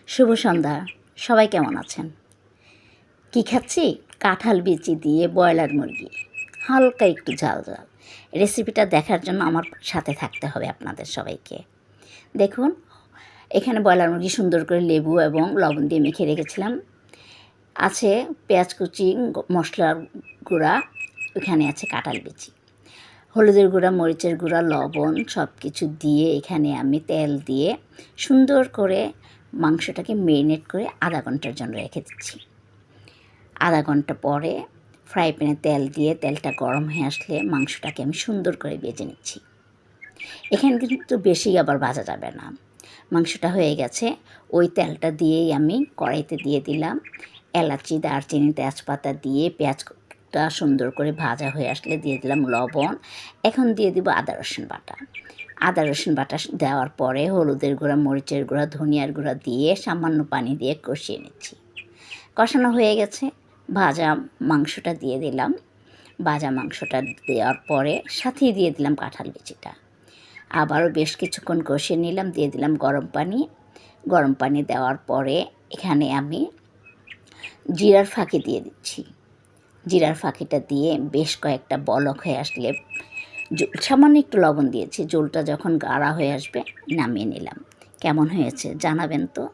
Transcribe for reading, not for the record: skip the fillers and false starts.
শুভ সন্ধ্যা। সবাই কেমন আছেন? কি খাচ্ছি? কাঁঠাল বিচি দিয়ে ব্রয়লার মুরগি, হালকা একটু ঝাল ঝাল। রেসিপিটা দেখার জন্য আমার সাথে থাকতে হবে আপনাদের সবাইকে। দেখুন, এখানে ব্রয়লার মুরগি সুন্দর করে লেবু এবং লবণ দিয়ে মেখে রেখেছিলাম। আছে পেঁয়াজ কুচি, মশলার গুঁড়া, এখানে আছে কাঁঠাল বিচি, হলুদের গুঁড়া, মরিচের গুঁড়া, লবণ সব কিছু দিয়ে এখানে আমি তেল দিয়ে সুন্দর করে মাংসটাকে মেরিনেট করে আধা ঘন্টার জন্য রেখে দিচ্ছি। আধা ঘন্টা পরে ফ্রাই প্যানে তেল দিয়ে তেলটা গরম হয়ে আসলে মাংসটাকে আমি সুন্দর করে ভেজে নিচ্ছি। এখানে কিন্তু বেশি আবার ভাজা যাবে না। মাংসটা হয়ে গেছে, ওই তেলটা দিয়েই আমি কড়াইতে দিয়ে দিলাম এলাচি, দারচিনি, তেজপাতা দিয়ে পেঁয়াজটা সুন্দর করে ভাজা হয়ে আসলে দিয়ে দিলাম লবণ। এখন দিয়ে দিব আদা রসুন বাটা। আদা রসুন বাটা দেওয়ার পরে হলুদের গুঁড়া, মরিচের গুঁড়া, ধনিয়ার গুঁড়া দিয়ে সামান্য পানি দিয়ে কষিয়ে নিচ্ছি। কষানো হয়ে গেছে, ভাজা মাংসটা দিয়ে দিলাম। ভাজা মাংসটা দেওয়ার পরে সাথেই দিয়ে দিলাম কাঁঠাল বিচিটা। আবারও বেশ কিছুক্ষণ কষিয়ে নিলাম, দিয়ে দিলাম গরম পানি। গরম পানি দেওয়ার পরে এখানে আমি জিরার ফাঁকি দিয়ে দিচ্ছি। জিরার ফাঁকিটা দিয়ে বেশ কয়েকটা বলক হয়ে আসলে সামান্য একটু লবণ দিয়েছি। ঝোলটা যখন গাঢ়া হয়ে আসবে নামিয়ে নিলাম। কেমন হয়েছে জানাবেন তো।